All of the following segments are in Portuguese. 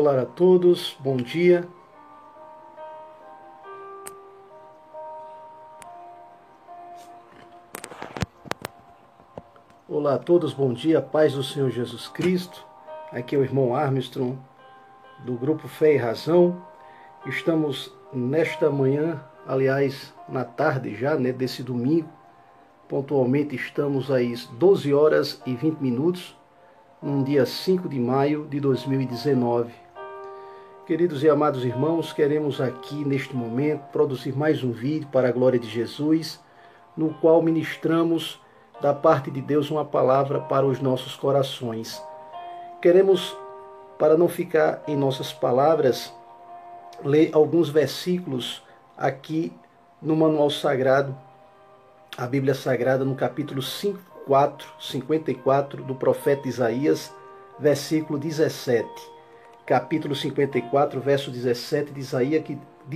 Olá a todos, bom dia. Olá a todos, bom dia, paz do Senhor Jesus Cristo. Aqui é o irmão Armstrong, do grupo Fé e Razão. Estamos nesta manhã, aliás, na tarde já, desse domingo. Pontualmente estamos às 12 horas e 20 minutos, num dia 5 de maio de 2019. Queridos e amados irmãos, queremos aqui neste momento produzir mais um vídeo para a glória de Jesus, no qual ministramos da parte de Deus uma palavra para os nossos corações. Queremos, para não ficar em nossas palavras, ler alguns versículos aqui no Manual Sagrado, a Bíblia Sagrada, no capítulo 54 do profeta Isaías, versículo 17. Capítulo 54, verso 17 de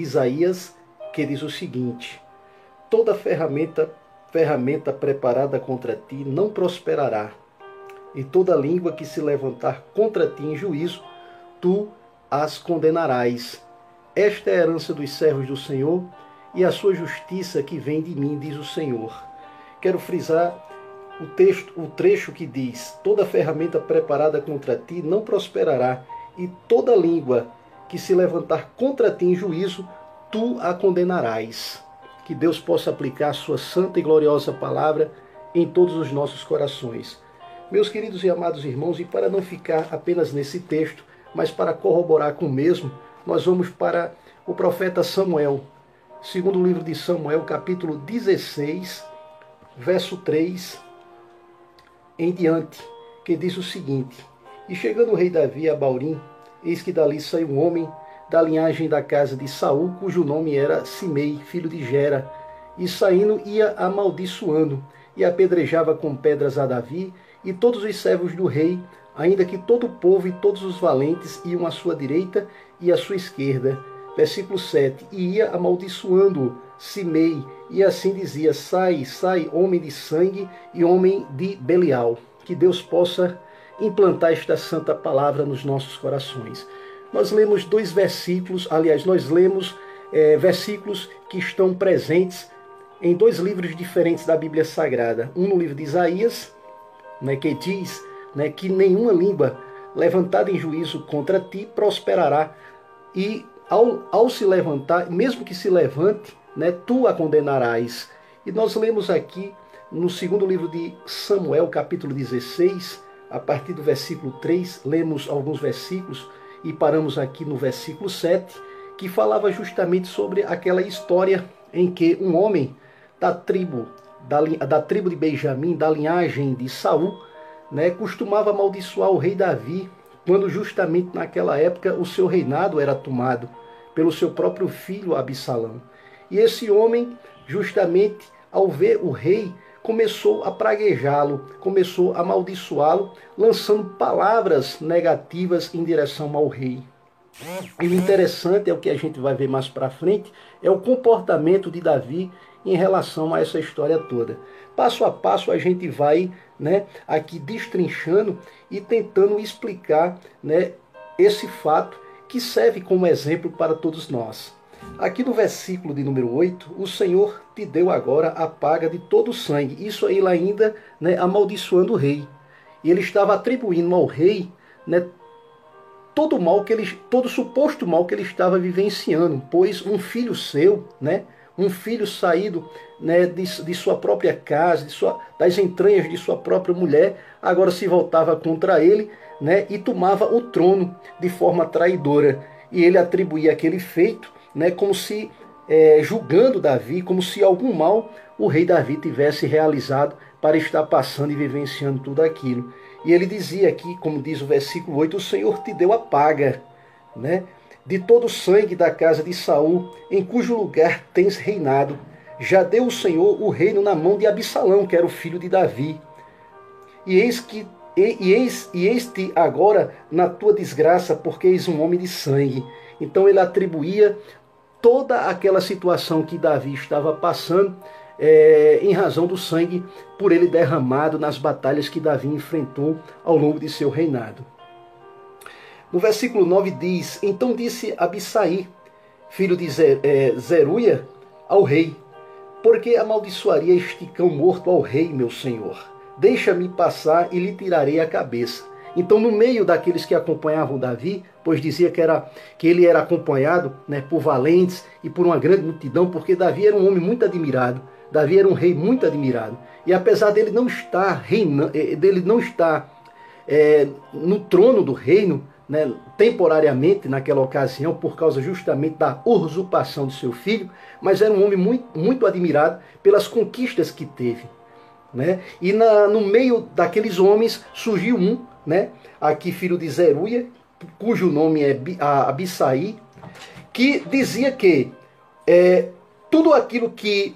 Isaías, que diz o seguinte: toda ferramenta preparada contra ti não prosperará, e toda língua que se levantar contra ti em juízo, tu as condenarás. Esta é a herança dos servos do Senhor, e a sua justiça que vem de mim, diz o Senhor. Quero frisar o trecho que diz: toda ferramenta preparada contra ti não prosperará, e toda língua que se levantar contra ti em juízo, tu a condenarás. Que Deus possa aplicar a sua santa e gloriosa palavra em todos os nossos corações. Meus queridos e amados irmãos, e para não ficar apenas nesse texto, mas para corroborar com o mesmo, nós vamos para o profeta Samuel, segundo livro de Samuel, capítulo 16, verso 3 em diante, que diz o seguinte: e chegando o rei Davi a Baurim, eis que dali saiu um homem da linhagem da casa de Saul, cujo nome era Simei, filho de Gera, e saindo ia amaldiçoando, e apedrejava com pedras a Davi e todos os servos do rei, ainda que todo o povo e todos os valentes iam à sua direita e à sua esquerda. Versículo 7, e ia amaldiçoando Simei, e assim dizia: sai, sai, homem de sangue e homem de Belial. Que Deus possa implantar esta santa palavra nos nossos corações. Nós lemos dois versículos, aliás, nós lemos versículos que estão presentes em dois livros diferentes da Bíblia Sagrada. Um no livro de Isaías, que diz que nenhuma língua levantada em juízo contra ti prosperará, e ao se levantar, mesmo que se levante, tu a condenarás. E nós lemos aqui no segundo livro de Samuel, capítulo 16, a partir do versículo 3, lemos alguns versículos e paramos aqui no versículo 7, que falava justamente sobre aquela história em que um homem da tribo de Benjamim, da linhagem de Saul, costumava amaldiçoar o rei Davi, quando justamente naquela época o seu reinado era tomado pelo seu próprio filho Absalão. E esse homem, justamente ao ver o rei, começou a praguejá-lo, começou a amaldiçoá-lo, lançando palavras negativas em direção ao rei. E o interessante é o que a gente vai ver mais para frente, é o comportamento de Davi em relação a essa história toda. Passo a passo a gente vai aqui destrinchando e tentando explicar esse fato que serve como exemplo para todos nós. Aqui no versículo de número 8, o Senhor te deu agora a paga de todo o sangue. Isso aí, ele ainda amaldiçoando o rei. E ele estava atribuindo ao rei todo o suposto mal que ele estava vivenciando, pois um filho seu, um filho saído de sua própria casa, das entranhas de sua própria mulher, agora se voltava contra ele e tomava o trono de forma traidora. E ele atribuía aquele feito como se, julgando Davi, como se algum mal o rei Davi tivesse realizado para estar passando e vivenciando tudo aquilo. E ele dizia aqui, como diz o versículo 8, o Senhor te deu a paga de todo o sangue da casa de Saul, em cujo lugar tens reinado. Já deu o Senhor o reino na mão de Absalão, que era o filho de Davi. E eis-te agora na tua desgraça, porque és um homem de sangue. Então ele atribuía toda aquela situação que Davi estava passando em razão do sangue por ele derramado nas batalhas que Davi enfrentou ao longo de seu reinado. No versículo 9 diz: Então disse Abissai, filho de Zeruia, ao rei: Por que amaldiçoaria este cão morto ao rei, meu senhor? Deixa-me passar e lhe tirarei a cabeça. Então, no meio daqueles que acompanhavam Davi, pois dizia que ele era acompanhado, né, por valentes e por uma grande multidão, porque Davi era um homem muito admirado. Davi era um rei muito admirado. E apesar dele não estar no trono do reino, né, temporariamente naquela ocasião, por causa justamente da usurpação de seu filho, mas era um homem muito admirado pelas conquistas que teve. Né? E no meio daqueles homens surgiu um, né, aqui filho de Zeruia, cujo nome é Abissai, que dizia que tudo aquilo que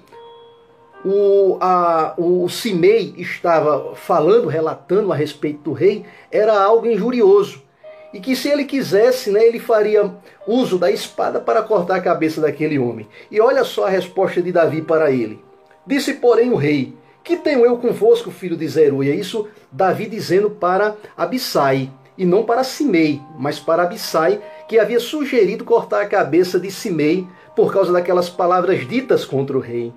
o Simei estava falando, relatando a respeito do rei, era algo injurioso. E que se ele quisesse, né, ele faria uso da espada para cortar a cabeça daquele homem. E olha só a resposta de Davi para ele. Disse, porém, o rei: Que tenho eu convosco, filho de Zeruia? Isso Davi dizendo para Abissai, e não para Simei, mas para Abissai, que havia sugerido cortar a cabeça de Simei por causa daquelas palavras ditas contra o rei.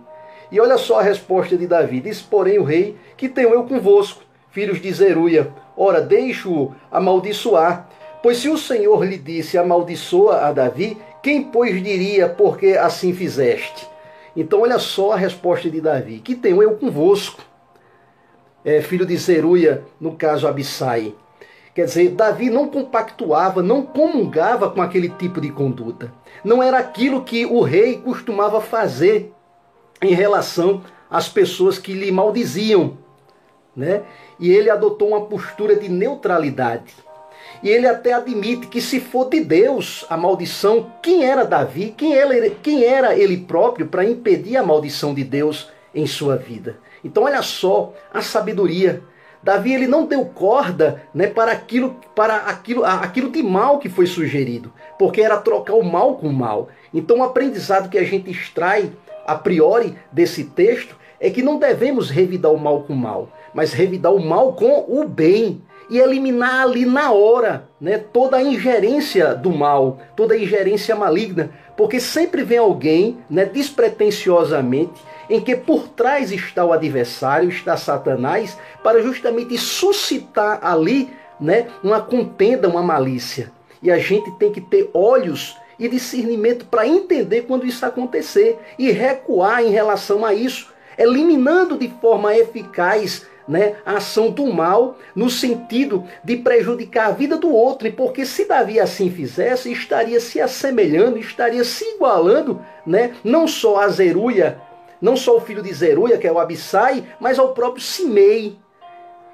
E olha só a resposta de Davi. Disse, porém, o rei: Que tenho eu convosco, filhos de Zeruia? Ora, deixo-o amaldiçoar. Pois se o Senhor lhe disse, amaldiçoa a Davi, quem, pois, diria, porque assim fizeste? Então, olha só a resposta de Davi: Que tenho eu convosco, filho de Zeruia, no caso Abissai. Quer dizer, Davi não compactuava, não comungava com aquele tipo de conduta. Não era aquilo que o rei costumava fazer em relação às pessoas que lhe maldiziam, né? E ele adotou uma postura de neutralidade. E ele até admite que se for de Deus a maldição, quem era Davi, quem era ele próprio para impedir a maldição de Deus em sua vida? Então olha só a sabedoria. Davi, ele não deu corda, né, para aquilo de mal que foi sugerido, porque era trocar o mal com o mal. Então o aprendizado que a gente extrai a priori desse texto é que não devemos revidar o mal com o mal, mas revidar o mal com o bem. E eliminar ali na hora, né, toda a ingerência do mal, toda a ingerência maligna. Porque sempre vem alguém, né, despretensiosamente, em que por trás está o adversário, está Satanás, para justamente suscitar ali, né, uma contenda, uma malícia. E a gente tem que ter olhos e discernimento para entender quando isso acontecer e recuar em relação a isso, eliminando de forma eficaz, né, a ação do mal no sentido de prejudicar a vida do outro. E porque se Davi assim fizesse, estaria se assemelhando, estaria se igualando, né, não só a Zeruia, não só o filho de Zeruia, que é o Abissai, mas ao próprio Simei.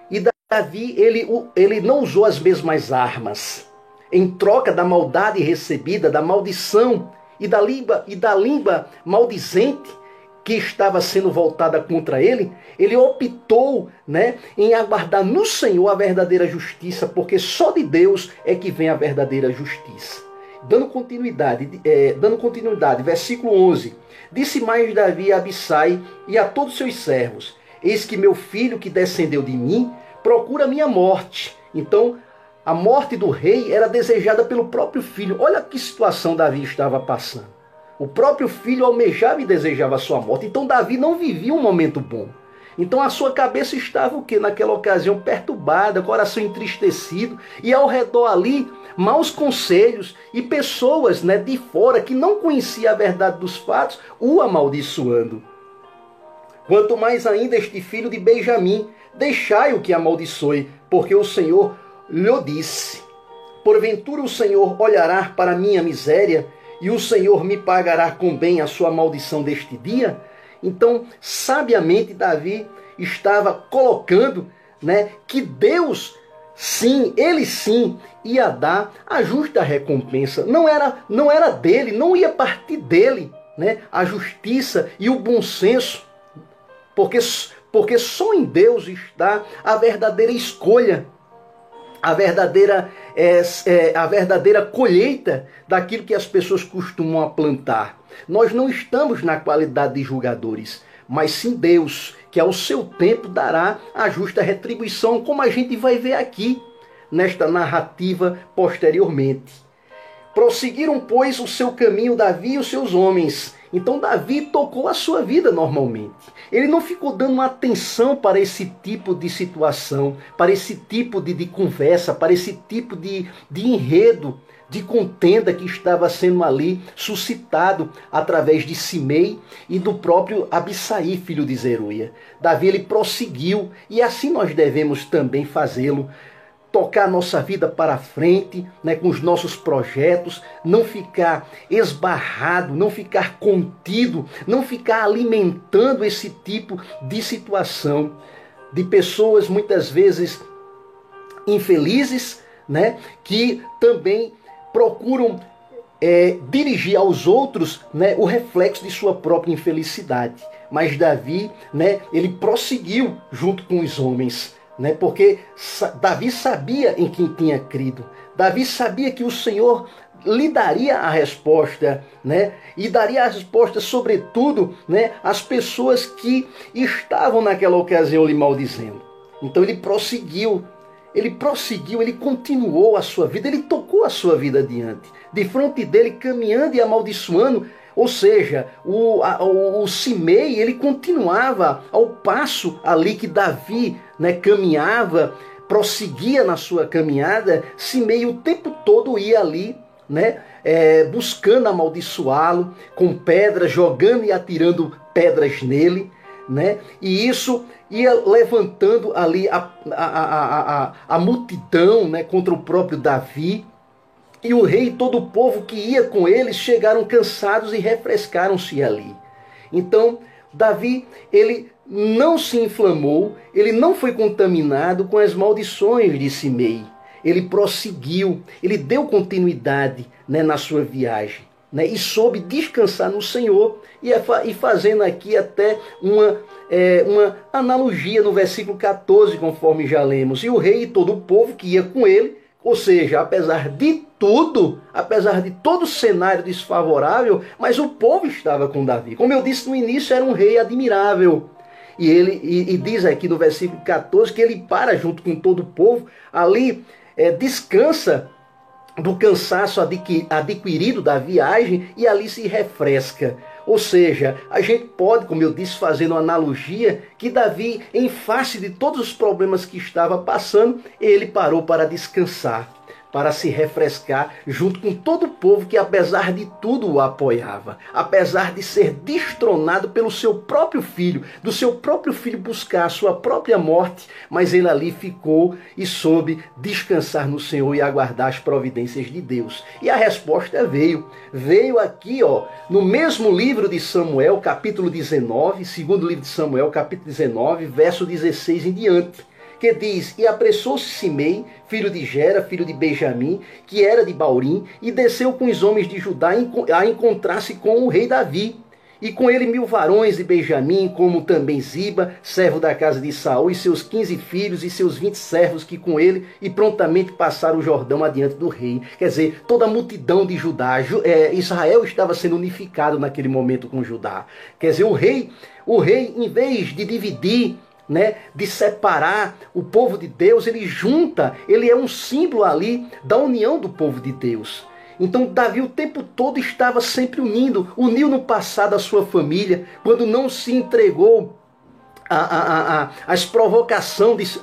E Davi, ele não usou as mesmas armas. Em troca da maldade recebida, da maldição e da língua maldizente que estava sendo voltada contra ele, ele optou, né, em aguardar no Senhor a verdadeira justiça, porque só de Deus é que vem a verdadeira justiça. Dando continuidade, versículo 11. Disse mais Davi a Abissai e a todos seus servos: Eis que meu filho que descendeu de mim procura minha morte. Então, a morte do rei era desejada pelo próprio filho. Olha que situação Davi estava passando. O próprio filho almejava e desejava a sua morte. Então Davi não vivia um momento bom. Então a sua cabeça estava o quê? Naquela ocasião perturbada, coração entristecido. E ao redor ali, maus conselhos e pessoas, né, de fora que não conheciam a verdade dos fatos, o amaldiçoando. Quanto mais ainda este filho de Benjamim, deixai-o que amaldiçoe, porque o Senhor lhe disse: Porventura o Senhor olhará para a minha miséria, e o Senhor me pagará com bem a sua maldição deste dia? Então, sabiamente, Davi estava colocando, né, que Deus, sim, ele sim, ia dar a justa recompensa. Não era dele, não ia partir dele, né, a justiça e o bom senso, porque só em Deus está a verdadeira escolha, a verdadeira colheita daquilo que as pessoas costumam plantar. Nós não estamos na qualidade de julgadores, mas sim Deus, que ao seu tempo dará a justa retribuição, como a gente vai ver aqui. nesta narrativa posteriormente. Prosseguiram, pois, o seu caminho Davi e os seus homens. Então Davi tocou a sua vida normalmente. Ele não ficou dando atenção para esse tipo de situação, para esse tipo de conversa, para esse tipo de enredo, de contenda que estava sendo ali suscitado através de Simei e do próprio Abisai, filho de Zeruia. Davi, ele prosseguiu, e assim nós devemos também fazê-lo. Tocar a nossa vida para frente, né, com os nossos projetos, não ficar esbarrado, não ficar contido, não ficar alimentando esse tipo de situação de pessoas muitas vezes infelizes, né, que também procuram dirigir aos outros, né, o reflexo de sua própria infelicidade. Mas Davi, né, ele prosseguiu junto com os homens, né, porque Davi sabia em quem tinha crido. Davi sabia que o Senhor lhe daria a resposta, né, e daria a resposta, sobretudo, né, às pessoas que estavam naquela ocasião lhe maldizendo. Então ele prosseguiu, ele continuou a sua vida, ele tocou a sua vida adiante. De frente dele, caminhando e amaldiçoando, ou seja, o Simei, ele continuava ao passo ali que Davi, né, caminhava, prosseguia na sua caminhada. Simei o tempo todo ia ali, né, buscando amaldiçoá-lo com pedras, jogando e atirando pedras nele, né, e isso ia levantando ali a multidão, né, contra o próprio Davi. E o rei e todo o povo que ia com eles chegaram cansados e refrescaram-se ali. Então, Davi, ele não se inflamou, ele não foi contaminado com as maldições de Simei. Ele prosseguiu, ele deu continuidade, né, na sua viagem, né, e soube descansar no Senhor. E fazendo aqui até uma analogia no versículo 14, conforme já lemos. E o rei e todo o povo que ia com ele, ou seja, apesar de todo o cenário desfavorável, mas o povo estava com Davi. Como eu disse no início, era um rei admirável. E diz aqui no versículo 14 que ele para junto com todo o povo, ali descansa do cansaço adquirido da viagem e ali se refresca. Ou seja, a gente pode, como eu disse, fazendo uma analogia, que Davi, em face de todos os problemas que estava passando, ele parou para descansar, para se refrescar, junto com todo o povo que, apesar de tudo, o apoiava. Apesar de ser destronado pelo seu próprio filho, do seu próprio filho buscar a sua própria morte, mas ele ali ficou e soube descansar no Senhor e aguardar as providências de Deus. E a resposta veio. Veio aqui, no mesmo livro de Samuel, capítulo 19, segundo livro de Samuel, capítulo 19, verso 16 em diante, que diz: E apressou-se Simei, filho de Gera, filho de Benjamim, que era de Baurim, e desceu com os homens de Judá a encontrar-se com o rei Davi. E com ele 1000 varões de Benjamim, como também Ziba, servo da casa de Saul, e seus 15 filhos e seus 20 servos que com ele, e prontamente passaram o Jordão adiante do rei. Quer dizer, toda a multidão de Judá. Israel estava sendo unificado naquele momento com Judá. Quer dizer, o rei, em vez de dividir, né, de separar o povo de Deus, ele junta, ele é um símbolo ali da união do povo de Deus. Então Davi o tempo todo estava sempre uniu no passado a sua família, quando não se entregou às provocações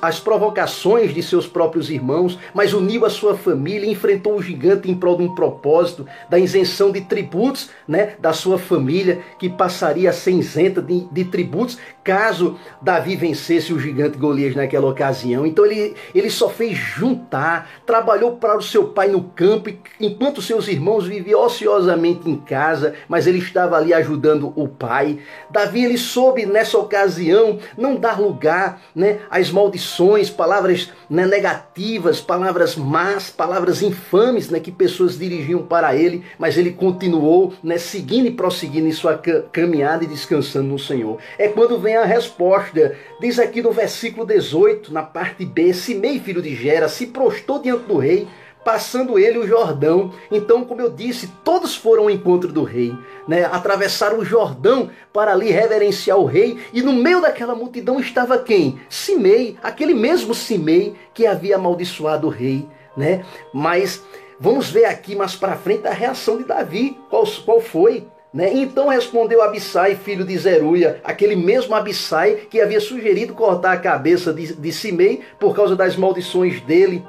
de seus próprios irmãos, mas uniu a sua família, enfrentou o gigante em prol de um propósito, da isenção de tributos, né, da sua família, que passaria a ser isenta de tributos, caso Davi vencesse o gigante Golias naquela ocasião. Então ele só fez juntar, trabalhou para o seu pai no campo, enquanto seus irmãos viviam ociosamente em casa, mas ele estava ali ajudando o pai. Davi, ele soube nessa ocasião não dar lugar, né, às maldições, palavras, né, negativas, palavras más, palavras infames, né, que pessoas dirigiam para ele, mas ele continuou, né, seguindo e prosseguindo em sua caminhada e descansando no Senhor. É quando vem a resposta. Diz aqui no versículo 18, na parte B: Simei, filho de Gera, se prostrou diante do rei, passando ele o Jordão. Então, como eu disse, todos foram ao encontro do rei, né? Atravessaram o Jordão para ali reverenciar o rei, e no meio daquela multidão estava quem? Simei, aquele mesmo Simei que havia amaldiçoado o rei, né? Mas vamos ver aqui mais para frente a reação de Davi, qual foi? Né? Então respondeu Abissai, filho de Zeruia, aquele mesmo Abissai que havia sugerido cortar a cabeça de Simei por causa das maldições dele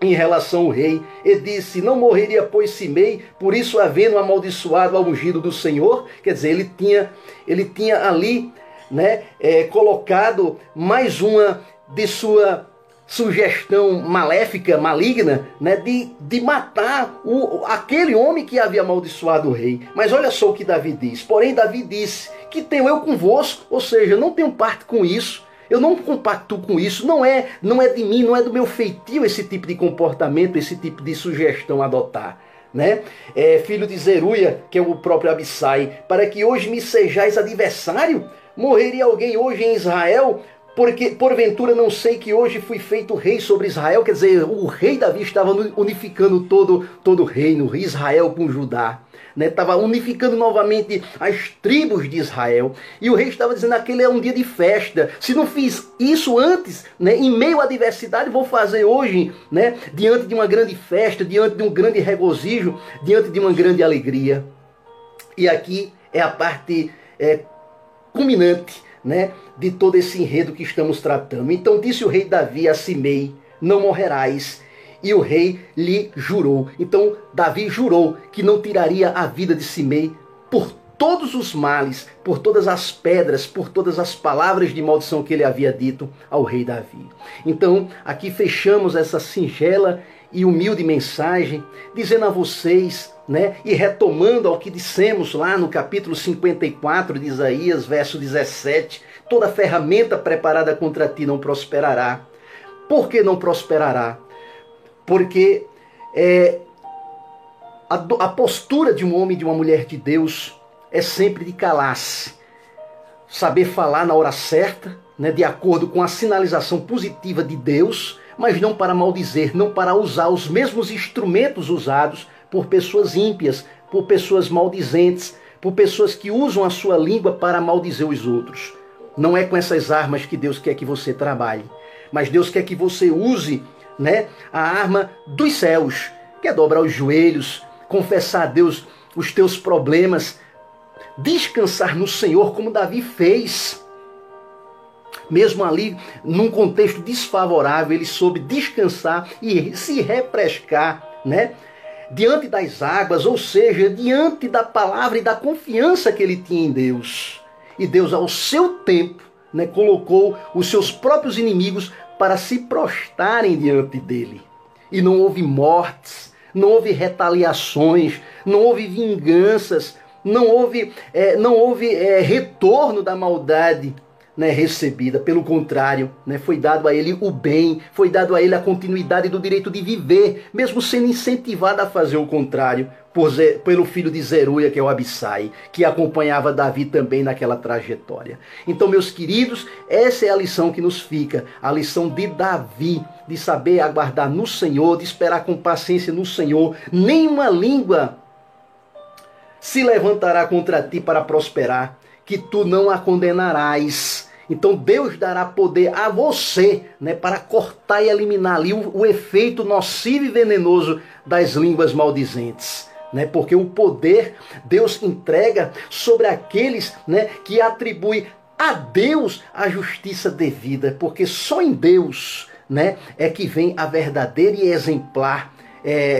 em relação ao rei, e disse: não morreria, pois, Simei, por isso havendo amaldiçoado ao ungido do Senhor. Quer dizer, ele tinha ali, né, colocado mais uma de sua sugestão maléfica, maligna, né, de matar aquele homem que havia amaldiçoado o rei. Mas olha só o que Davi diz. Porém, Davi disse: que tenho eu convosco, ou seja, não tenho parte com isso. Eu não compacto com isso, não é de mim, não é do meu feitio esse tipo de comportamento, esse tipo de sugestão adotar, né? Filho de Zeruia, que é o próprio Abissai, para que hoje me sejais adversário? Morreria alguém hoje em Israel? Porque porventura não sei que hoje fui feito rei sobre Israel. Quer dizer, o rei Davi estava unificando todo o reino, Israel com Judá. Estava unificando novamente as tribos de Israel. E o rei estava dizendo: aquele é um dia de festa. Se não fiz isso antes, né, em meio à adversidade, vou fazer hoje, né, diante de uma grande festa, diante de um grande regozijo, diante de uma grande alegria. E aqui é a parte culminante, né, de todo esse enredo que estamos tratando. Então disse o rei Davi a Simei: não morrerás. E o rei lhe jurou. Então Davi jurou que não tiraria a vida de Simei por todos os males, por todas as pedras, por todas as palavras de maldição que ele havia dito ao rei Davi. Então aqui fechamos essa singela e humilde mensagem, dizendo a vocês, né, e retomando ao que dissemos lá no capítulo 54 de Isaías, verso 17, toda ferramenta preparada contra ti não prosperará. Por que não prosperará? Porque a postura de um homem e de uma mulher de Deus é sempre de calar-se, saber falar na hora certa, né, de acordo com a sinalização positiva de Deus, mas não para maldizer, não para usar os mesmos instrumentos usados por pessoas ímpias, por pessoas maldizentes, por pessoas que usam a sua língua para maldizer os outros. Não é com essas armas que Deus quer que você trabalhe, mas Deus quer que você use, né, a arma dos céus, que é dobrar os joelhos, confessar a Deus os teus problemas, descansar no Senhor, como Davi fez. Mesmo ali, num contexto desfavorável, ele soube descansar e se refrescar, né, diante das águas, ou seja, diante da palavra e da confiança que ele tinha em Deus. E Deus, ao seu tempo, né, colocou os seus próprios inimigos para se prostrarem diante dele. E não houve mortes, não houve retaliações, não houve vinganças, não houve retorno da maldade, né, recebida. Pelo contrário, né, foi dado a ele o bem, foi dado a ele a continuidade do direito de viver, mesmo sendo incentivado a fazer o contrário pelo filho de Zeruia, que é o Abissai, que acompanhava Davi também naquela trajetória. Então, meus queridos, essa é a lição que nos fica, a lição de Davi, de saber aguardar no Senhor, de esperar com paciência no Senhor. Nenhuma língua se levantará contra ti para prosperar, que tu não a condenarás. Então Deus dará poder a você, né, para cortar e eliminar ali o efeito nocivo e venenoso das línguas maldizentes. Né, porque o poder Deus entrega sobre aqueles, né, que atribuem a Deus a justiça devida, porque só em Deus, né, é que vem a verdadeira e exemplar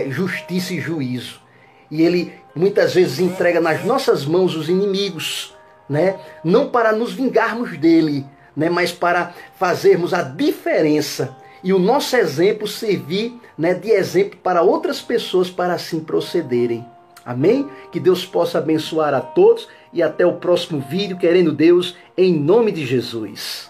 justiça e juízo. E Ele muitas vezes entrega nas nossas mãos os inimigos, né, não para nos vingarmos dele, né, mas para fazermos a diferença e o nosso exemplo servir, né, de exemplo para outras pessoas para assim procederem. Amém? Que Deus possa abençoar a todos e até o próximo vídeo, querendo Deus, em nome de Jesus.